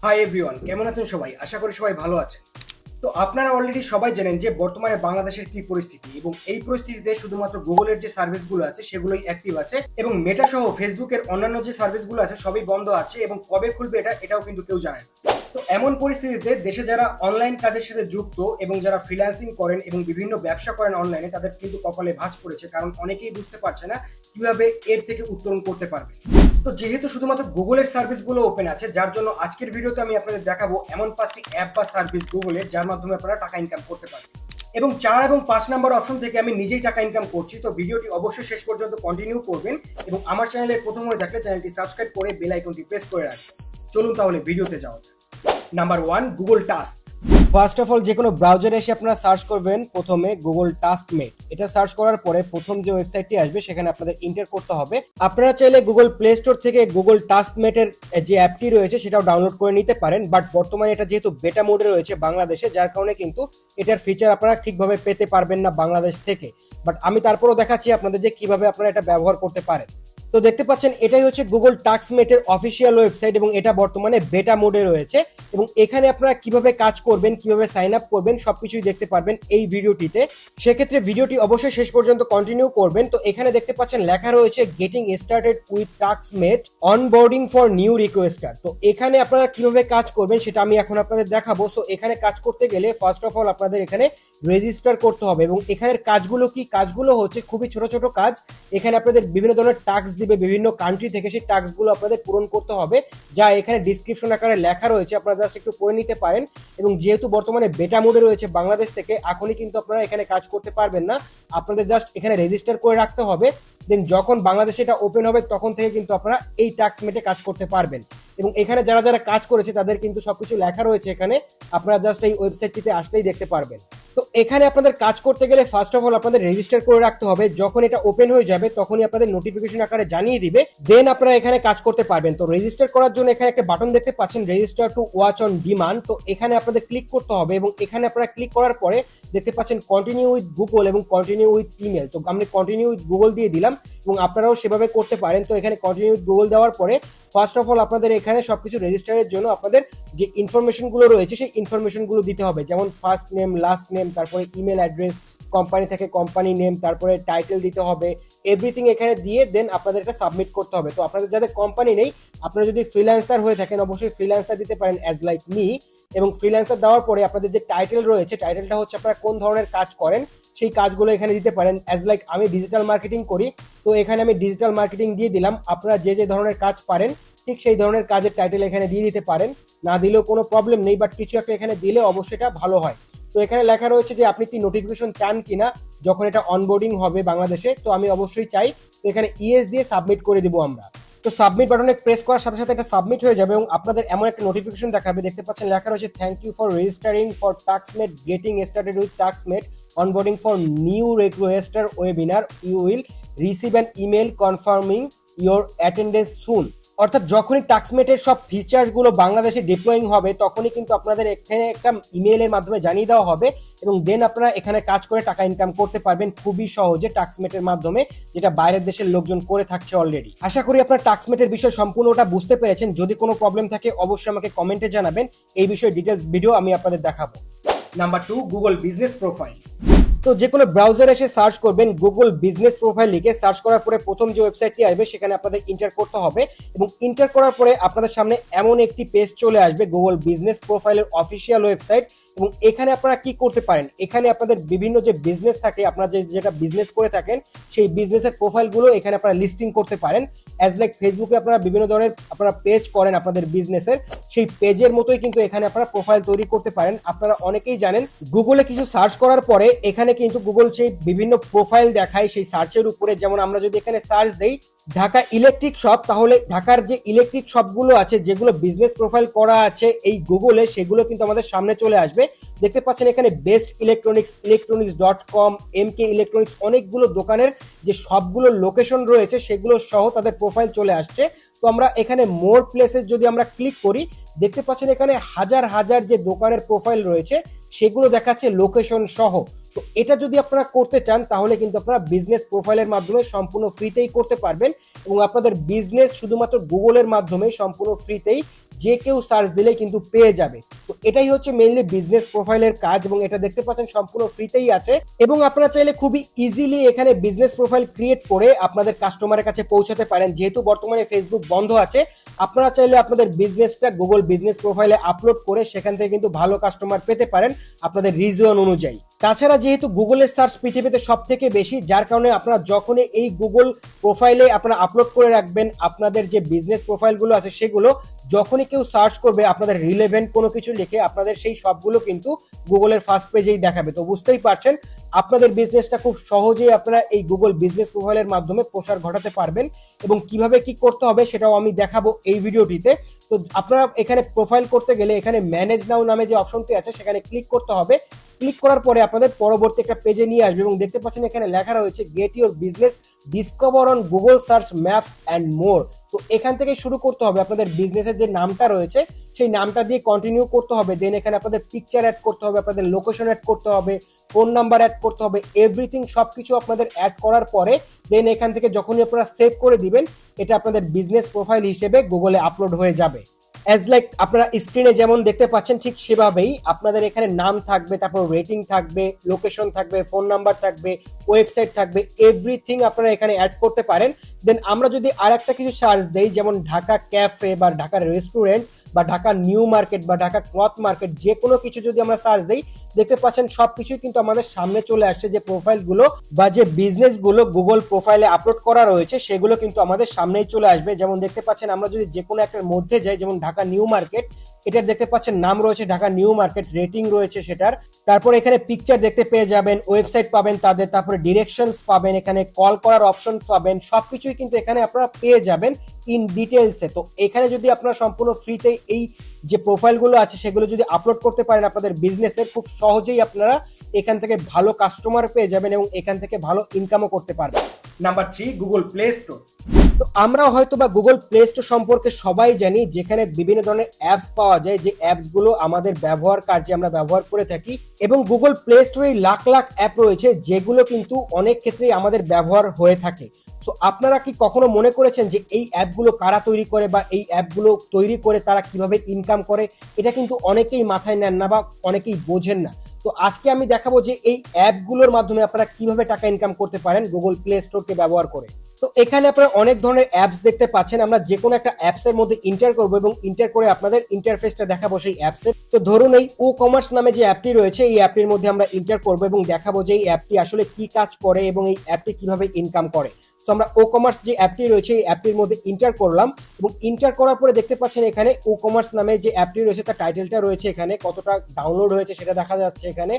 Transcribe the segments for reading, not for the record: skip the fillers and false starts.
Hi everyone, কেমন আছেন সবাই? আশা করি সবাই ভালো আছেন। তো আপনারা অলরেডি সবাই জানেন যে বর্তমানে বাংলাদেশের কি পরিস্থিতি, এবং এই পরিস্থিতিতে শুধুমাত্র গুগলের যে সার্ভিসগুলো আছে সেগুলোই অ্যাক্টিভ আছে, এবং মেটা সহ ফেসবুকের অন্যান্য যে সার্ভিসগুলো আছে সবই বন্ধ আছে, এবং কবে খুলবে এটাও কিন্তু কেউ জানে না। তো এমন পরিস্থিতিতে দেশে যারা অনলাইন কাজের সাথে যুক্ত এবং যারা ফ্রিল্যান্সিং করেন এবং বিভিন্ন ব্যবসা করেন অনলাইনে, তাদের কিন্তু কপালে ভাঁজ পড়েছে, কারণ অনেকেই বুঝতে পারছে না কিভাবে এর থেকে উত্তরণ করতে পারবে। তো যেহেতু শুধুমাত্র গুগলের সার্ভিসগুলো ওপেন আছে, যার জন্য আজকের ভিডিওতে আমি আপনাদের দেখাবো এমন 5টি অ্যাপ বা সার্ভিস গুগলের যার মাধ্যমে আপনারা টাকা ইনকাম করতে পারবেন। এবং 4 এবং 5 নাম্বার অপশন থেকে আমি নিজেই টাকা ইনকাম করছি। তো ভিডিওটি অবশ্যই শেষ পর্যন্ত কন্টিনিউ করবেন, এবং আমার চ্যানেলে প্রথম হয়ে থাকলে চ্যানেলটি সাবস্ক্রাইব করে বেল আইকনটি প্রেস করে রাখবেন। চলুন তাহলে ভিডিওতে যাওয়া যাক। Number 1, Google task. First of all, যে কোনো ব্রাউজারে এসে আপনারা সার্চ করবেন প্রথমে গুগল টাস্কমেট। এটা সার্চ করার পরে প্রথম যে ওয়েবসাইটটি আসবে সেখানে আপনাদের এন্টার করতে হবে। আপনারা চাইলে গুগল প্লে স্টোর থেকে গুগল টাস্কমেটের যে অ্যাপটি রয়েছে সেটাও ডাউনলোড করে নিতে পারেন, বাট বর্তমানে এটা যেহেতু বেটা মোডে রয়েছে বাংলাদেশে, যার কারণে কিন্তু এটার ফিচার আপনারা ঠিকভাবে পেতে পারবেন না বাংলাদেশ থেকে। বাট আমি তারপরও দেখাচ্ছি আপনাদের যে কিভাবে আপনারা এটা ব্যবহার করতে পারেন। তো দেখতে পাচ্ছেন এটাই হচ্ছে গুগল টাস্কমেটের অফিসিয়াল ওয়েবসাইট, এবং এটা বর্তমানে বেটা মোডে রয়েছে। এবং এখানে আপনারা কিভাবে কাজ করবেন, কিভাবে সাইন আপ করবেন সবকিছুই দেখতে পারবেন এই ভিডিওটিতে। সেক্ষেত্রে ভিডিওটি অবশ্যই শেষ পর্যন্ত কন্টিনিউ করবেন। তো এখানে দেখতে পাচ্ছেন লেখা রয়েছে getting started with Taskmate onboarding for new requester. তো এখানে আপনারা কিভাবে কাজ করবেন সেটা আমি এখন আপনাদের দেখাবো। সো এখানে কাজ করতে গেলে ফার্স্ট অফ অল আপনাদের এখানে রেজিস্টার করতে হবে, এবং এখানের কাজগুলো কি, কাজগুলো হচ্ছে খুবই ছোট ছোট কাজ। এখানে আপনাদের বিভিন্ন ধরনের টাস্ক দিবে বিভিন্ন কান্ট্রি থেকে, সেই টাস্কগুলো আপনাদের পূরণ করতে হবে, যা এখানে ডিসক্রিপশন আকারে লেখা রয়েছে, আপনারা জাস্ট একটু পড়ে নিতে পারেন। এবং যেহেতু বর্তমানে বেটা মোডে রয়েছে বাংলাদেশ থেকে, এখনই কিন্তু আপনারা এখানে কাজ করতে পারবেন না, আপনাদের জাস্ট এখানে রেজিস্টার করে রাখতে হবে। দেন যখন বাংলাদেশে এটা ওপেন হবে তখন থেকে কিন্তু আপনারা এই টাস্কমেটে কাজ করতে পারবেন। এবং এখানে যারা যারা কাজ করেছে তাদের কিন্তু সবকিছু লেখা রয়েছে এখানে, আপনারা জাস্ট এই ওয়েবসাইটটিতে আসলেই দেখতে পারবেন। তো এখানে আপনাদের কাজ করতে গেলে ফার্স্ট অফ অল আপনাদের রেজিস্টার করে রাখতে হবে। যখন এটা ওপেন হয়ে যাবে তখনই আপনাদের নোটিফিকেশন আকারে জানিয়ে দিবে, দেন আপনারা এখানে কাজ করতে পারবেন। তো রেজিস্টার করার জন্য এখানে একটা বাটন দেখতে পাচ্ছেন, register to watch on demand. তো এখানে আপনাদের ক্লিক করতে হবে, এবং এখানে আপনারা ক্লিক করার পরে দেখতে পাচ্ছেন কন্টিনিউ উইথ গুগল এবং কন্টিনিউ উইথ ইমেল। তো আমি কন্টিনিউ উইথ গুগল দিয়ে দিলাম, এবং আপনারাও সেভাবে করতে পারেন। তো এখানে কন্টিনিউ উইথ গুগল দেওয়ার পরে ফার্স্ট অফ অল আপনাদের এখানে সবকিছু রেজিস্টারের জন্য আপনাদের যে ইনফরমেশনগুলো রয়েছে সেই ইনফরমেশনগুলো দিতে হবে, যেমন ফার্স্ট নেম, লাস্ট নেম, তারপরে ইমেল অ্যাড্রেস, কোম্পানি থেকে কোম্পানি নেম, তারপরে টাইটেল দিতে হবে, এভরিথিং এখানে দিয়ে দেন আপনাদের এটা সাবমিট করতে হবে। তো আপনাদের যাদের কোম্পানি নেই, আপনারা যদি ফ্রিল্যান্সার হয়ে থাকেন অবশ্যই ফ্রিল্যান্সার দিতে পারেন অ্যাজ লাইক মি। এবং ফ্রিল্যান্সার দেওয়ার পরে আপনাদের যে টাইটেল রয়েছে, টাইটেলটা হচ্ছে আপনারা কোন ধরনের কাজ করেন সেই কাজগুলো এখানে দিতে পারেন। অ্যাজ লাইক আমি ডিজিটাল মার্কেটিং করি, তো এখানে আমি ডিজিটাল মার্কেটিং দিয়ে দিলাম। আপনারা যে যে ধরনের কাজ পারেন ঠিক সেই ধরনের কাজের টাইটেল এখানে দিয়ে দিতে পারেন, না দিলেও কোনো প্রবলেম নেই, বাট কিছু একটা এখানে দিলে অবশ্যই এটা ভালো হয়। তো এখানে লেখা রয়েছে যে আপনি কি নোটিফিকেশন চান কিনা যখন এটা অনবোর্ডিং হবে বাংলাদেশে। তো আমি অবশ্যই চাই, তো এখানে ইয়েস দিয়ে সাবমিট করে দিব আমরা। তো সাবমিট বাটনে প্রেস করার সাথে সাথে এটা সাবমিট হয়ে যাবে, এবং আপনাদের এমন একটা নোটিফিকেশন দেখাবে, দেখতে পাচ্ছেন লেখা রয়েছে thank you for registering for Taskmate getting started with Taskmate onboarding for new requester webinar you will receive an email confirming your attendance soon. অর্থাৎ যখনই টাস্কমেটের সব ফিচার্সগুলো বাংলাদেশে ডিপ্লয়িং হবে তখনই কিন্তু আপনাদের এখানে একটা ইমেইলের মাধ্যমে জানিয়ে দেওয়া হবে, এবং দেন আপনারা এখানে কাজ করে টাকা ইনকাম করতে পারবেন খুবই সহজে টাস্কমেটের মাধ্যমে, যেটা বাইরের দেশের লোকজন করে থাকছে অলরেডি। আশা করি আপনারা টাস্কমেটের বিষয় সম্পূর্ণটা বুঝতে পেরেছেন। যদি কোনো প্রবলেম থাকে অবশ্যই আমাকে কমেন্টে জানাবেন, এই বিষয়ে ডিটেলস ভিডিও আমি আপনাদের দেখাবো। Number 2, Google business profile. তো যে কোনো ব্রাউজারে এসে সার্চ করবেন গুগল বিজনেস প্রোফাইল লিখে, সার্চ করার পরে প্রথম যে ওয়েবসাইটটি আসবে সেখানে আপনাদের এন্টার করতে হবে, এবং এন্টার করার পরে আপনাদের সামনে এমন একটি পেজ চলে আসবে গুগল বিজনেস প্রোফাইলের অফিসিয়াল ওয়েবসাইট। এবং এখানে আপনারা কি করতে পারেন, এখানে আপনাদের বিভিন্ন যে বিজনেস থাকে, আপনারা যেটা বিজনেস করে থাকেন সেই বিজনেসের প্রোফাইলগুলো এখানে আপনারা লিস্টিং করতে পারেন। অ্যাজ লাইক ফেসবুকে আপনারা বিভিন্ন ধরনের আপনারা পেজ করেন আপনাদের বিজনেসের, সেই পেজের মতোই কিন্তু এখানে আপনারা প্রোফাইল তৈরি করতে পারেন। আপনারা অনেকেই জানেন গুগলে কিছু সার্চ করার পরে এখানে কিন্তু গুগল সেই বিভিন্ন প্রোফাইল দেখায় সেই সার্চের উপরে। যেমন আমরা যদি এখানে সার্চ দেই ঢাকা ইলেকট্রিক শপ, তাহলে ঢাকার যে ইলেকট্রিক শপগুলো আছে যেগুলো বিজনেস প্রোফাইল করা আছে এই গুগলে, সেগুলো কিন্তু আমাদের সামনে চলে আসবে। দেখতে পাচ্ছেন এখানে best electronics, electronics.com, MK electronics, অনেকগুলো দোকানের যে সবগুলো লোকেশন রয়েছে সেগুলো সহ তাদের প্রোফাইল চলে আসছে। তো আমরা এখানে মোর প্লেসেস যদি আমরা ক্লিক করি, দেখতে পাচ্ছেন এখানে হাজার হাজার যে দোকানের প্রোফাইল রয়েছে সেগুলো দেখাচ্ছে লোকেশন সহ। তো এটা যদি আপনারা করতে চান তাহলে কিন্তু আপনারা বিজনেস প্রোফাইলের মাধ্যমে সম্পূর্ণ ফ্রিতেই করতে পারবেন, এবং আপনাদের বিজনেস শুধুমাত্র গুগলের মাধ্যমে সম্পূর্ণ ফ্রিতেই যে কেউ সার্চ দিলেই কিন্তু পেয়ে যাবে। তো এটাই হচ্ছে মেইনলি বিজনেস প্রোফাইলের কাজ এবং এটা দেখতে পাচ্ছেন সম্পূর্ণ ফ্রিতেই আছে এবং আপনারা চাইলে খুবই ইজিলি এখানে বিজনেস প্রোফাইল ক্রিয়েট করে আপনাদের কাস্টমারের কাছে পৌঁছাতে পারেন। যেহেতু বর্তমানে ফেসবুক বন্ধ আছে, আপনারা চাইলে আপনাদের বিজনেসটা গুগল বিজনেস প্রোফাইলে আপলোড করে সেখান থেকে কিন্তু ভালো কাস্টমার পেতে পারেন আপনাদের রিজন অনুযায়ী। তাছাড়া যেহেতু গুগলের সার্চ পৃথিবীতে সব থেকে বেশি, যার কারণে আপনারা যখনই এই গুগল প্রোফাইলে আপনারা আপলোড করে রাখবেন আপনাদের যে বিজনেস প্রোফাইলগুলো আছে সেগুলো, যখনই কেউ সার্চ করবে আপনাদের রিলেভেন্ট কোনো কিছু লিখে আপনাদের সেই সবগুলো কিন্তু গুগলের ফার্স্ট পেজেই দেখাবে। তো বুঝতেই পারছেন আপনাদের বিজনেসটা খুব সহজেই আপনারা এই গুগল বিজনেস প্রোফাইলের মাধ্যমে প্রসার ঘটাতে পারবেন এবং কিভাবে কি করতে হবে সেটাও আমি দেখাবো এই ভিডিওটিতে। তো আপনারা এখানে প্রোফাইল করতে গেলে এখানে ম্যানেজ নাও নামে যে অপশনটি আছে সেখানে ক্লিক করতে হবে। ক্লিক করার পরে আপনাদের পরবর্তী একটা পেজে নিয়ে আসবে এবং দেখতে পাচ্ছেন এখানে লেখা রয়েছে get your business discover on Google search maps and more. তো এখান থেকে শুরু করতে হবে, আপনাদের বিজনেসের যে নামটা রয়েছে সেই নামটা দিয়ে কন্টিনিউ করতে হবে। দেন এখানে আপনাদের পিকচার অ্যাড করতে হবে, আপনাদের লোকেশন অ্যাড করতে হবে, ফোন নাম্বার অ্যাড করতে হবে, এভরিথিং সবকিছু আপনাদের অ্যাড করার পরে দেন এখান থেকে যখনই আপনারা সেভ করে দিবেন এটা আপনাদের বিজনেস প্রোফাইল হিসেবে গুগলে আপলোড হয়ে যাবে। অ্যাজ লাইক আপনারা স্ক্রিনে যেমন দেখতে পাচ্ছেন ঠিক সেভাবেই আপনাদের এখানে নাম থাকবে, তারপর রেটিং থাকবে, লোকেশন থাকবে, ফোন নাম্বার থাকবে, ওয়েবসাইট থাকবে, এভরিথিং আপনারা এখানে অ্যাড করতে পারেন। দেন আমরা যদি আর একটা কিছু সার্চ দেই যেমন ঢাকা ক্যাফে বা ঢাকা রেস্টুরেন্ট বা ঢাকা নিউ মার্কেট বা ঢাকা ক্লথ মার্কেট, যে কোনো কিছু যদি আমরা সার্চ দিই দেখতে পাচ্ছেন সবকিছুই কিন্তু আমাদের সামনে চলে আসছে। যে প্রোফাইলগুলো বা যে বিজনেসগুলো গুগল প্রোফাইলে আপলোড করা রয়েছে সেগুলো কিন্তু আমাদের সামনেই চলে আসবে। যেমন দেখতে পাচ্ছেন আমরা যদি যে কোনো একটার মধ্যে যাই, যেমন ঢাকা নিউ মার্কেট, এটার দেখতে পাচ্ছেন নাম রয়েছে ঢাকা নিউ মার্কেট, রেটিং রয়েছে সেটার, তারপর এখানে পিকচার দেখতে পেয়ে যাবেন, ওয়েবসাইট পাবেন তাদের, তারপরে ডিরেকশনস পাবেন, এখানে কল করার অপশন পাবেন, সবকিছুই কিন্তু এখানে আপনারা পেয়ে যাবেন ইন ডিটেলসে। তো এখানে যদি আপনারা সম্পূর্ণ ফ্রিতে এই যে প্রোফাইলগুলো আছে সেগুলো যদি আপলোড করতে পারেন আপনাদের বিজনেসের, খুব সহজেই আপনারা এখান থেকে ভালো কাস্টমার পেয়ে যাবেন এবং এখান থেকে ভালো ইনকামও করতে পারবেন। Number 3, Google play store. তো আমরা হয়তো বা গুগল প্লে স্টোর সম্পর্কে সবাই জানি, যেখানে বিভিন্ন ধরনের অ্যাপস পাওয়া যায়, যে অ্যাপস গুলো আমাদের ব্যবহার কার্যে আমরা ব্যবহার করে থাকি এবং গুগল প্লে স্টোরে লাখ লাখ অ্যাপ রয়েছে যেগুলো কিন্তু অনেক ক্ষেত্রেই আমাদের ব্যবহার হয়ে থাকে। সো আপনারা কি কখনো মনে করেছেন যে এই অ্যাপগুলো কারা তৈরি করে বা এই অ্যাপগুলো তৈরি করে তারা কিভাবে ইনকাম করে? এটা কিন্তু অনেকেই মাথায় নেন না বা অনেকেই বোঝেন না। তো আজকে আমি দেখাবো যে এই অ্যাপগুলোর মাধ্যমে আপনারা কিভাবে টাকা ইনকাম করতে পারেন গুগল প্লে স্টোরকে ব্যবহার করে। তো এখানে আপনারা অনেক ধরনের অ্যাপস দেখতে পাচ্ছেন। আমরা যে কোনো একটা অ্যাপসের মধ্যে ইন্টার করবো এবং ইন্টার করে আপনাদের ইন্টারফেসটা দেখাবো সেই অ্যাপসের। তো ধরুন এই ও কমার্স নামে যে অ্যাপটি রয়েছে এই অ্যাপটির মধ্যে আমরা ইন্টার করবো এবং দেখাবো যে এই অ্যাপটি আসলে কি কাজ করে এবং এই অ্যাপটি কিভাবে ইনকাম করে। সো আমরা ও কমার্স যে অ্যাপটি রয়েছে এই অ্যাপটির মধ্যে ইন্টার করলাম এবং ইন্টার করার পরে দেখতে পাচ্ছেন এখানে ও কমার্স নামে যে অ্যাপটি রয়েছে তার টাইটেলটা রয়েছে এখানে, কতটা ডাউনলোড হয়েছে সেটা দেখা যাচ্ছে এখানে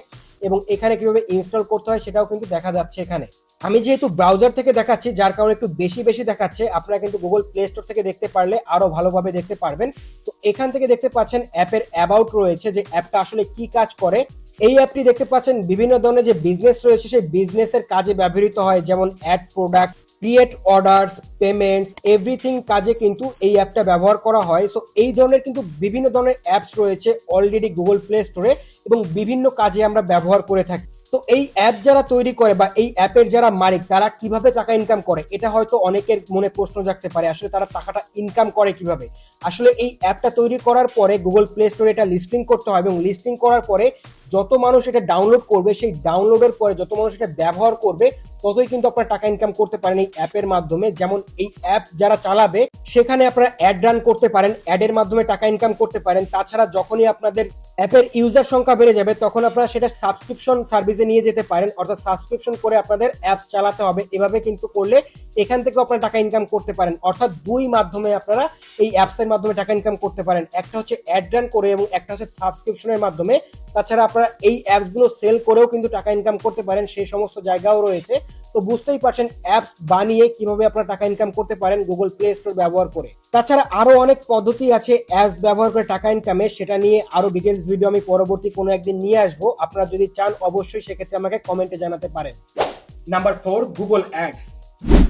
এবং এখানে কিভাবে ইনস্টল করতে হয় সেটাও কিন্তু দেখা যাচ্ছে এখানে। আমি যেহেতু ব্রাউজার থেকে দেখাচ্ছি যার কারণে একটু বেশি দেখাচ্ছে, আপনারা কিন্তু গুগল প্লে স্টোর থেকে দেখতে পারলে আরো ভালোভাবে দেখতে পারবেন। তো এখান থেকে দেখতে পাচ্ছেন অ্যাপের অ্যাবাউট রয়েছে, যে অ্যাপটা আসলে কি কাজ করে। এই অ্যাপটি দেখতে পাচ্ছেন বিভিন্ন ধরনের যে বিজনেস রয়েছে সেই বিজনেসের কাজে ব্যবহৃত হয়, যেমন add product, create orders, payments, everything কাজে কিন্তু এই অ্যাপটা ব্যবহার করা হয়। সো এই ধরনের কিন্তু বিভিন্ন ধরনের অ্যাপস রয়েছে অলরেডি গুগল প্লে স্টোরে এবং বিভিন্ন কাজে আমরা ব্যবহার করে থাকি। তো এই অ্যাপ যারা তৈরি করে বা এই অ্যাপের যারা মালিক তারা কিভাবে টাকা ইনকাম করে, এটা হয়তো অনেকের মনে প্রশ্ন জাগতে পারে, আসলে তারা টাকাটা ইনকাম করে কিভাবে। আসলে এই অ্যাপটা তৈরি করার পরে গুগল প্লে স্টোরে এটা লিস্টিং করতে হয় এবং লিস্টিং করার পরে যত মানুষ এটা ডাউনলোড করবে সেই ডাউনলোডের পরে যত মানুষ এটা ব্যবহার করবে ততই কিন্তু আপনারা টাকা ইনকাম করতে পারেন এই অ্যাপের মাধ্যমে। যেমন এই অ্যাপ যারা চালাবে সেখানে আপনারা অ্যাড রান করতে পারেন, অ্যাডের মাধ্যমে টাকা ইনকাম করতে পারেন। তাছাড়া যখনই আপনাদের অ্যাপের ইউজার সংখ্যা বেড়ে যাবে তখন আপনারা সেটা সাবস্ক্রিপশন সার্ভিসে নিয়ে যেতে পারেন, অর্থাৎ সাবস্ক্রিপশন করে আপনাদের অ্যাপস চালাতে হবে। এভাবে কিন্তু করলে এখান থেকেও আপনারা টাকা ইনকাম করতে পারেন, অর্থাৎ দুই মাধ্যমে আপনারা এই অ্যাপসের মাধ্যমে টাকা ইনকাম করতে পারেন। একটা হচ্ছে অ্যাড রান করে এবং একটা হচ্ছে সাবস্ক্রিপশনের মাধ্যমে। তাছাড়া আপনারা এই অ্যাপসগুলো সেল করেও কিন্তু টাকা ইনকাম করতে পারেন, সেই সমস্ত জায়গাও রয়েছে। তো বুঝতেই পারছেন অ্যাপস বানিয়ে কিভাবে আপনারা টাকা ইনকাম করতে পারেন গুগল প্লে স্টোর ব্যবহার করে। তাছাড়া আরো অনেক পদ্ধতি আছে অ্যাপস ব্যবহার করে টাকা ইনকামের, সেটা নিয়ে আরো ডিটেলস ভিডিও আমি পরবর্তী কোনো একদিন নিয়ে আসবো। আপনারা যদি চান অবশ্যই সেক্ষেত্রে আমাকে কমেন্টে জানাতে পারেন। Number 4, Google ads.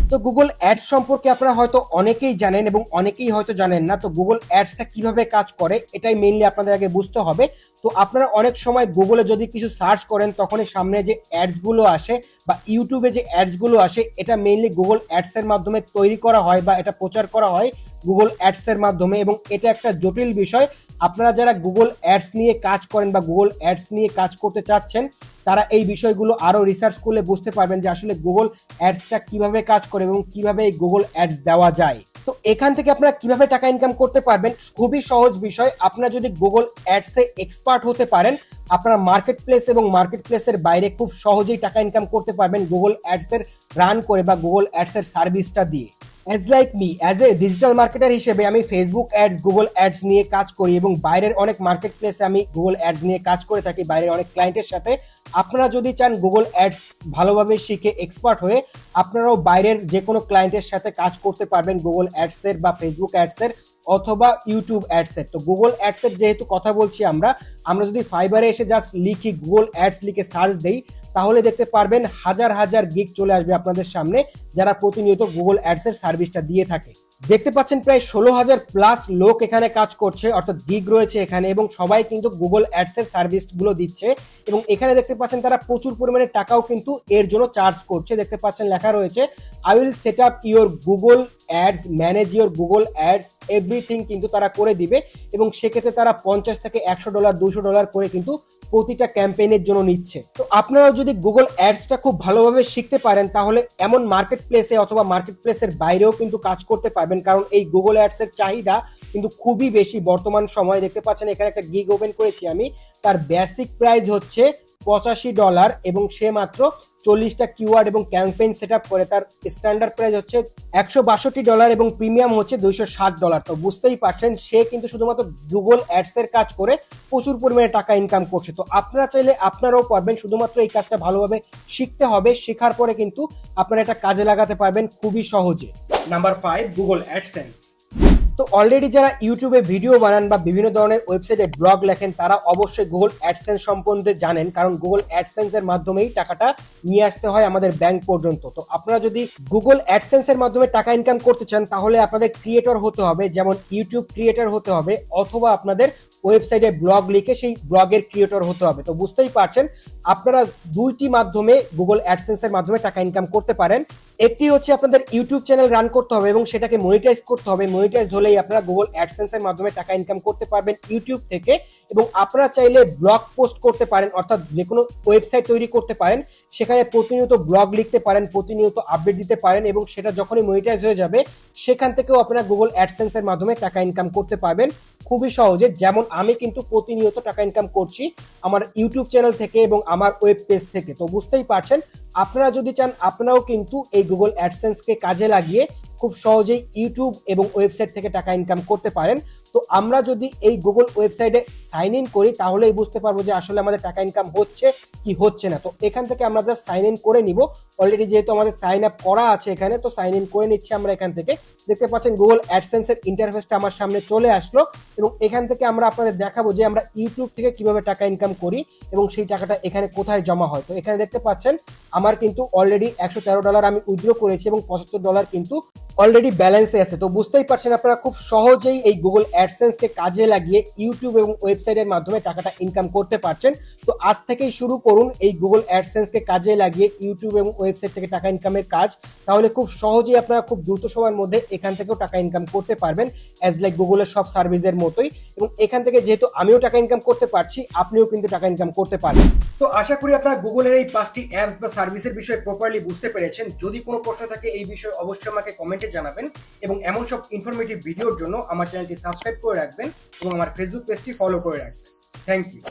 তো গুগল অ্যাডস সম্পর্কে আপনারা হয়তো অনেকেই জানেন এবং অনেকেই হয়তো জানেন না। তো গুগল অ্যাডসটা কিভাবে কাজ করে এটাই মেইনলি আপনাদের আগে বুঝতে হবে। তো আপনারা অনেক সময় গুগলে যদি কিছু সার্চ করেন তখনই সামনে যে অ্যাডসগুলো আসে বা ইউটিউবে যে অ্যাডসগুলো আসে এটা মেইনলি গুগল অ্যাডসের মাধ্যমে তৈরি করা হয় বা এটা প্রচার করা হয় গুগল অ্যাডসের মাধ্যমে, এবং এটা একটা জটিল বিষয়। আপনারা যারা গুগল অ্যাডস নিয়ে কাজ করেন বা গুগল অ্যাডস নিয়ে কাজ করতে চাচ্ছেন তারা এই বিষয়গুলো আরো রিসার্চ করলে বুঝতে পারবেন যে আসলে গুগল অ্যাডসটা কিভাবে কাজ করে এবং কিভাবে এই গুগল অ্যাডস দেওয়া যায়। তো এখান থেকে আপনারা কিভাবে টাকা ইনকাম করতে পারবেন, খুবই সহজ বিষয়। আপনারা যদি গুগল অ্যাডসে এক্সপার্ট হতে পারেন আপনারা মার্কেট প্লেস এবং মার্কেট প্লেসের বাইরে খুব সহজেই টাকা ইনকাম করতে পারবেন গুগল অ্যাডসের রান করে বা গুগল অ্যাডসের সার্ভিসটা দিয়ে। As like me, as a digital marketer হিসেবে আমি ফেসবুক অ্যাডস, গুগল অ্যাডস নিয়ে কাজ করি এবং বাইরের অনেক মার্কেট প্লেসে আমি গুগল অ্যাডস নিয়ে কাজ করে থাকি বাইরের অনেক ক্লায়েন্টের সাথে। আপনারা যদি চান গুগল অ্যাডস ভালোভাবে শিখে এক্সপার্ট হয়ে আপনারাও বাইরের যে কোনো ক্লায়েন্টের সাথে কাজ করতে পারবেন গুগল অ্যাডসের বা ফেসবুক অ্যাডসের অথবা ইউটিউব অ্যাডসের। তো গুগল অ্যাডসের যেহেতু কথা বলছি আমরা যদি ফাইবারে এসে জাস্ট লিখি গুগল অ্যাডস লিখে সার্চ দেই তাহলে দেখতে পারবেন হাজার হাজার গিগ চলে আসবে আপনাদের সামনে যারা প্রতিনিয়ত গুগল অ্যাডসের সার্ভিসটা দিয়ে থাকে। দেখতে পাচ্ছেন প্রায় 16,000 প্লাস লোক এখানে কাজ করছে, অর্থাৎ গিগ রয়েছে এখানে, এবং সবাই কিন্তু গুগল অ্যাডসের সার্ভিসগুলো দিচ্ছে এবং এখানে দেখতে পাচ্ছেন তারা প্রচুর পরিমাণে টাকাও কিন্তু এর জন্য চার্জ করছে। দেখতে পাচ্ছেন লেখা রয়েছে I will set up your Google ads, manage your Google ads, everything কিন্তু তারা করে দিবে এবং সেক্ষেত্রে তারা $50 থেকে $100, $200 করে কিন্তু প্রতিটা ক্যাম্পেইনের জন্য নিচ্ছে। তো আপনারাও যদি গুগল অ্যাডসটা খুব ভালোভাবে শিখতে পারেন তাহলে এমন মার্কেট প্লেসে অথবা মার্কেট প্লেসের বাইরেও কিন্তু কাজ করতে পারবেন, কারণ এই গুগল অ্যাডস এর চাহিদা কিন্তু খুবই বেশি বর্তমান সময়ে। দেখতে পাচ্ছেন এখানে একটা গিগ ওপেন করেছি আমি, তার বেসিক প্রাইস হচ্ছে $85 এবং সে মাত্র 40টা কিওয়ার্ড এবং ক্যাম্পেইন সেট আপ করে। তার স্ট্যান্ডার্ড প্রাইস হচ্ছে $162 এবং প্রিমিয়াম হচ্ছে $260। তো বুঝতেই পারছেন সে কিন্তু শুধুমাত্র গুগল অ্যাডস এর কাজ করে প্রচুর পরিমাণে টাকা ইনকাম করছে। তো আপনারা চাইলে আপনারাও পারবেন, শুধুমাত্র এই কাজটা ভালোভাবে শিখতে হবে। শেখার পরে কিন্তু আপনারা এটা কাজে লাগাতে পারবেন খুবই সহজে। Number 5, Google AdSense. তো অলরেডি যারা ইউটিউবে ভিডিও বানান বা বিভিন্ন ধরনের ওয়েবসাইটে ব্লগ লেখেন তারা অবশ্যই গুগল অ্যাডসেন্স সম্বন্ধে জানেন, কারণ গুগল অ্যাডসেন্স এর মাধ্যমেই টাকাটা নিয়ে আসতে হয় আমাদের ব্যাংক পর্যন্ত। তো আপনারা যদি গুগল অ্যাডসেন্স এর মাধ্যমে টাকা ইনকাম করতে চান তাহলে আপনাদের ক্রিয়েটর হতে হবে, যেমন ইউটিউব ক্রিয়েটর হতে হবে অথবা আপনাদের ওয়েবসাইটে ব্লগ লিখে সেই ব্লগের ক্রিয়েটর হতে হবে। তো বুঝতেই পারছেন আপনারা দুইটি মাধ্যমে গুগল অ্যাডসেন্স এর মাধ্যমে টাকা ইনকাম করতে পারেন। একটি হচ্ছে আপনাদের ইউটিউব চ্যানেল রান করতে হবে এবং সেটাকে মনিটাইজ করতে হবে। মনিটাইজ হলেই আপনারা গুগল অ্যাডসেন্স এর মাধ্যমে টাকা ইনকাম করতে পারবেন ইউটিউব থেকে। এবং আপনারা চাইলে ব্লগ পোস্ট করতে পারেন, অর্থাৎ যে কোনো ওয়েবসাইট তৈরি করতে পারেন, সেখানে প্রতিনিয়ত ব্লগ লিখতে পারেন, প্রতিনিয়ত আপডেট দিতে পারেন এবং সেটা যখনই মনিটাইজ হয়ে যাবে সেখান থেকেও আপনারা গুগল অ্যাডসেন্স এর মাধ্যমে টাকা ইনকাম করতে পারবেন খুবই সহজে। যেমন আমি কিন্তু প্রতিনিয়ত টাকা ইনকাম করছি আমার ইউটিউব চ্যানেল থেকে এবং আমার ওয়েব পেজ থেকে। তো বুঝতেই পারছেন আপনারা যদি চান আপনারাও কিন্তু এই গুগল অ্যাডসেন্সকে কাজে লাগিয়ে খুব সহজেই ইউটিউব এবং ওয়েবসাইট থেকে টাকা ইনকাম করতে পারেন। তো আমরা যদি এই গুগল ওয়েবসাইটে সাইন ইন করি তাহলেই বুঝতে পারবো যে আসলে আমাদের টাকা ইনকাম হচ্ছে কি হচ্ছে না। তো এখান থেকে আমরা জাস্ট সাইন ইন করে নিব। অলরেডি যেহেতু আমাদের সাইন আপ করা আছে এখানে, তো সাইন ইন করে নিচ্ছি আমরা এখান থেকে। দেখতে পাচ্ছেন গুগল অ্যাডসেন্স এর ইন্টারফেসটা আমার সামনে চলে আসলো এবং এখান থেকে আমরা আপনাদের দেখাবো যে আমরা ইউটিউব থেকে কিভাবে টাকা ইনকাম করি এবং সেই টাকাটা এখানে কোথায় জমা হয়। তো এখানে দেখতে পাচ্ছেন আমার কিন্তু অলরেডি $113 আমি উইথড্র করেছি এবং $75 কিন্তু অলরেডি ব্যালেন্সে আছে। তো বুঝতেই পারছেন আপনারা খুব সহজেই এই গুগল অ্যাডসেন্সকে কাজে লাগিয়ে ইউটিউব এবং ওয়েবসাইটের মাধ্যমে টাকাটা ইনকাম করতে পারছেন। তো আজ থেকেই শুরু করুন এই গুগল অ্যাডসেন্সকে কাজে লাগিয়ে ইউটিউব এবং ওয়েবসাইট থেকে টাকা ইনকামের কাজ। তাহলে খুব সহজেই আপনারা খুব দ্রুত সময়ের মধ্যে এখান থেকেও টাকা ইনকাম করতে পারবেন অ্যাজ লাইক গুগলের সব সার্ভিসের মতোই। এবং এখান থেকে যেহেতু আমিও টাকা ইনকাম করতে পারছি আপনিও কিন্তু টাকা ইনকাম করতে পারবেন। তো আশা করি আপনারা গুগলের এই 5টি অ্যাপস বা সার্ভিসের বিষয়ে প্রপারলি বুঝতে পেরেছেন। যদি কোনো প্রশ্ন থাকে এই বিষয়ে অবশ্যই আমাকে কমেন্টে জানাবেন এবং এমন সব ইনফরমেটিভ ভিডিওর জন্য আমার চ্যানেলটি সাবস্ক্রাইব করে রাখবেন এবং আমার ফেসবুক পেজটি ফলো করে রাখবেন। Thank you.